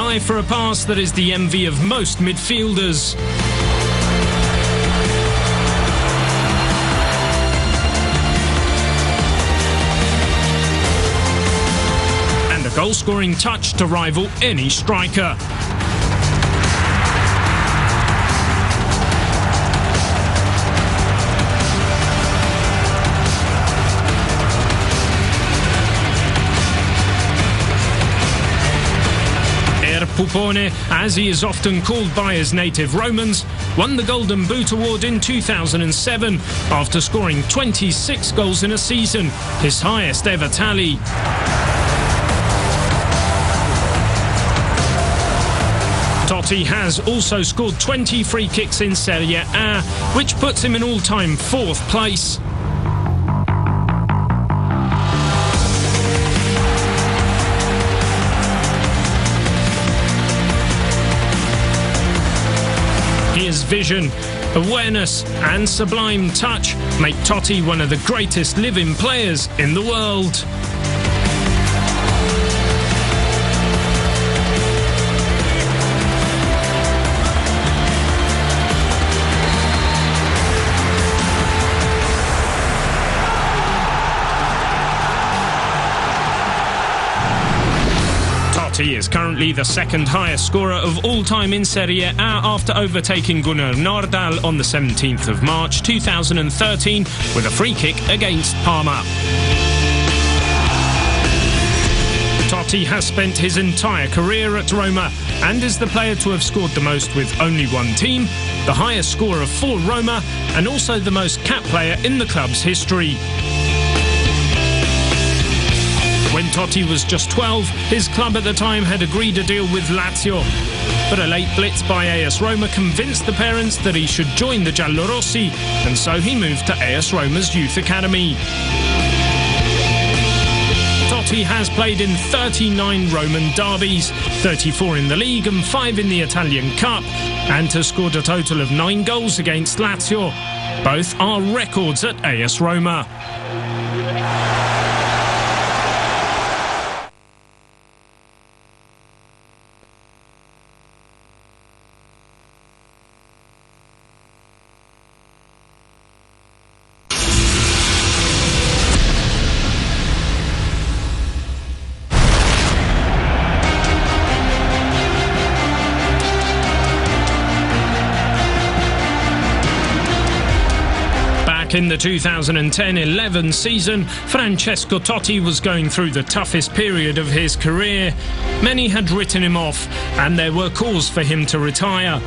eye for a pass that is the envy of most midfielders. And a goal-scoring touch to rival any striker. Pupone, as he is often called by his native Romans, won the Golden Boot Award in 2007 after scoring 26 goals in a season, his highest ever tally. Totti has also scored 20 free kicks in Serie A, which puts him in all-time 4th place. His vision, awareness and sublime touch make Totti one of the greatest living players in the world. He is currently the second highest scorer of all time in Serie A after overtaking Gunnar Nordahl on the 17th of March 2013 with a free kick against Parma. Totti has spent his entire career at Roma and is the player to have scored the most with only one team, the highest scorer for Roma and also the most cap player in the club's history. When Totti was just 12, his club at the time had agreed a deal with Lazio. But a late blitz by AS Roma convinced the parents that he should join the Giallorossi, and so he moved to AS Roma's youth academy. Totti has played in 39 Roman derbies, 34 in the league and 5 in the Italian Cup, and has scored a total of 9 goals against Lazio. Both are records at AS Roma. In the 2010-11 season, Francesco Totti was going through the toughest period of his career. Many had written him off, and there were calls for him to retire.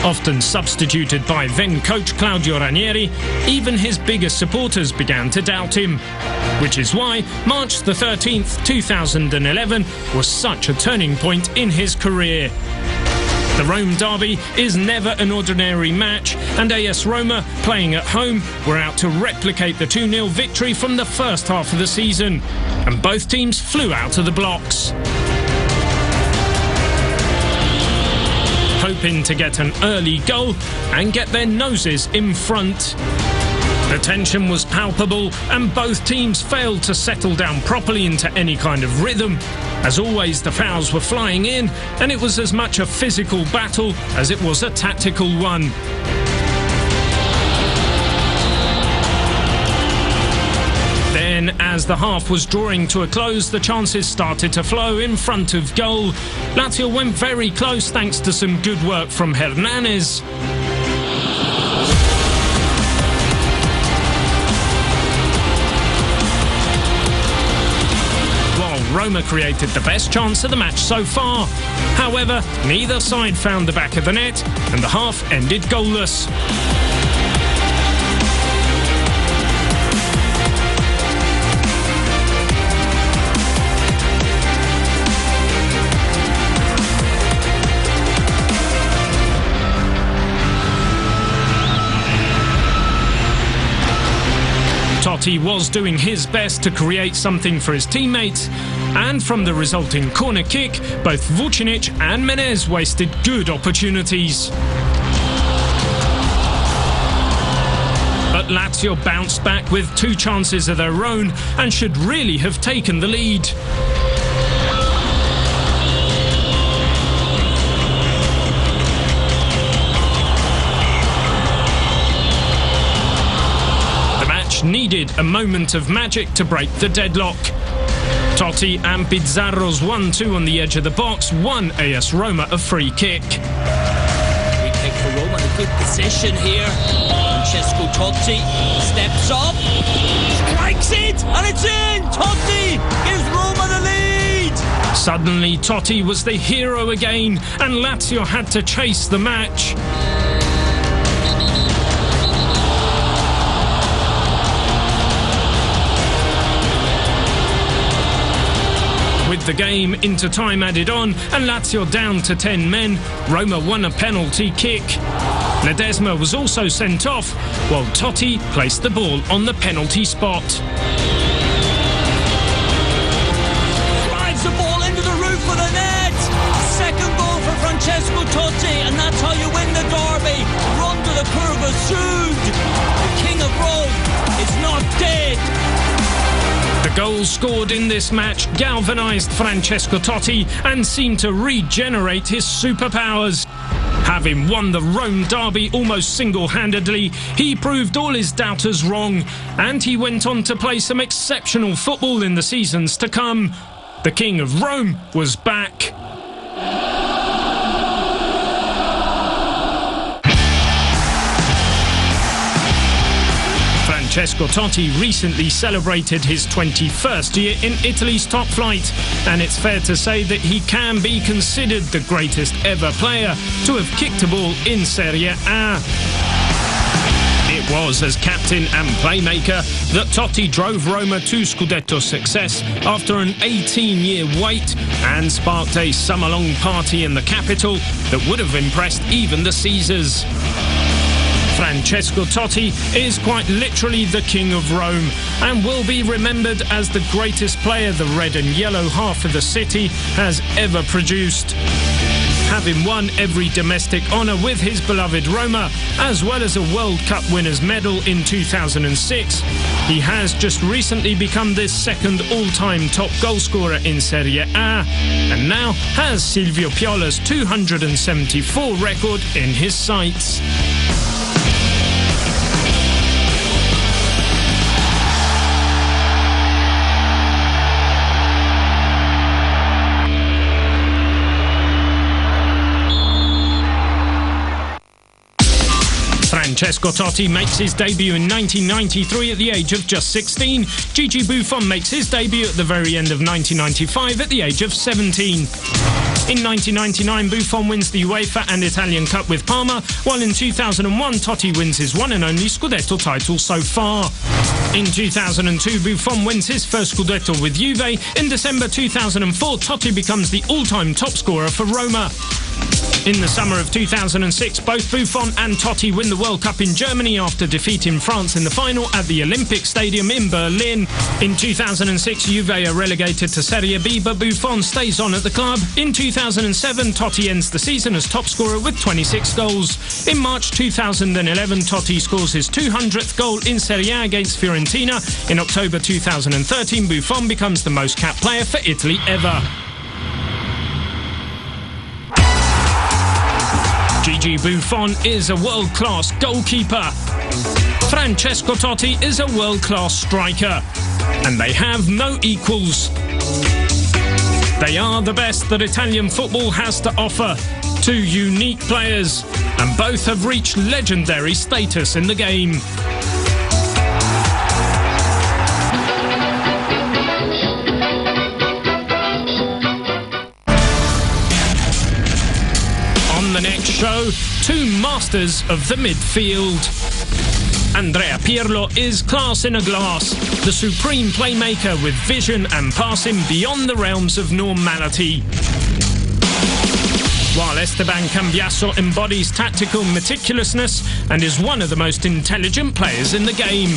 Often substituted by then-coach Claudio Ranieri, even his biggest supporters began to doubt him. Which is why March the 13th, 2011 was such a turning point in his career. The Rome derby is never an ordinary match, and AS Roma, playing at home, were out to replicate the 2-0 victory from the first half of the season, and both teams flew out of the blocks. Hoping to get an early goal and get their noses in front. The tension was palpable, and both teams failed to settle down properly into any kind of rhythm. As always, the fouls were flying in, and it was as much a physical battle as it was a tactical one. Then, as the half was drawing to a close, the chances started to flow in front of goal. Lazio went very close thanks to some good work from Hernanes. Roma created the best chance of the match so far. However, neither side found the back of the net, and the half ended goalless. Totti was doing his best to create something for his teammates, and from the resulting corner kick, both Vucinic and Menez wasted good opportunities. But Lazio bounced back with 2 chances of their own and should really have taken the lead. needed a moment of magic to break the deadlock. Totti and Pizarro's 1-2 on the edge of the box won AS Roma a free kick. Free kick for Roma, a good position here. Francesco Totti steps up, strikes it, and it's in! Totti gives Roma the lead! Suddenly, Totti was the hero again, and Lazio had to chase the match. With the game into time added on and Lazio down to 10 men, Roma won a penalty kick. Ledesma was also sent off, while Totti placed the ball on the penalty spot. Drives the ball into the roof of the net. Second goal for Francesco Totti, and that's how you win the derby. Run to the curva Sud. The King of Rome is not dead. The goals scored in this match galvanised Francesco Totti and seemed to regenerate his superpowers. Having won the Rome derby almost single-handedly, he proved all his doubters wrong, and he went on to play some exceptional football in the seasons to come. The King of Rome was back. Francesco Totti recently celebrated his 21st year in Italy's top flight, and it's fair to say that he can be considered the greatest ever player to have kicked a ball in Serie A. It was as captain and playmaker that Totti drove Roma to Scudetto success after an 18-year wait and sparked a summer-long party in the capital that would have impressed even the Caesars. Francesco Totti is quite literally the King of Rome and will be remembered as the greatest player the red and yellow half of the city has ever produced. Having won every domestic honour with his beloved Roma, as well as a World Cup winners' medal in 2006, he has just recently become the second all-time top goalscorer in Serie A, and now has Silvio Piola's 274 record in his sights. Francesco Totti makes his debut in 1993 at the age of just 16. Gigi Buffon makes his debut at the very end of 1995 at the age of 17. In 1999, Buffon wins the UEFA and Italian Cup with Parma, while in 2001, Totti wins his one and only Scudetto title so far. In 2002, Buffon wins his first Scudetto with Juve. In December 2004, Totti becomes the all-time top scorer for Roma. In the summer of 2006, both Buffon and Totti win the World Cup in Germany after defeating France in the final at the Olympic Stadium in Berlin. In 2006, Juve are relegated to Serie B, but Buffon stays on at the club. In 2007, Totti ends the season as top scorer with 26 goals. In March 2011, Totti scores his 200th goal in Serie A against Fiorentina. In October 2013, Buffon becomes the most capped player for Italy ever. Gigi Buffon is a world-class goalkeeper. Francesco Totti is a world-class striker. And they have no equals. They are the best that Italian football has to offer. Two unique players, and both have reached legendary status in the game. The next show, two masters of the midfield. Andrea Pirlo is class in a glass, the supreme playmaker with vision and passing beyond the realms of normality. While Esteban Cambiasso embodies tactical meticulousness and is one of the most intelligent players in the game.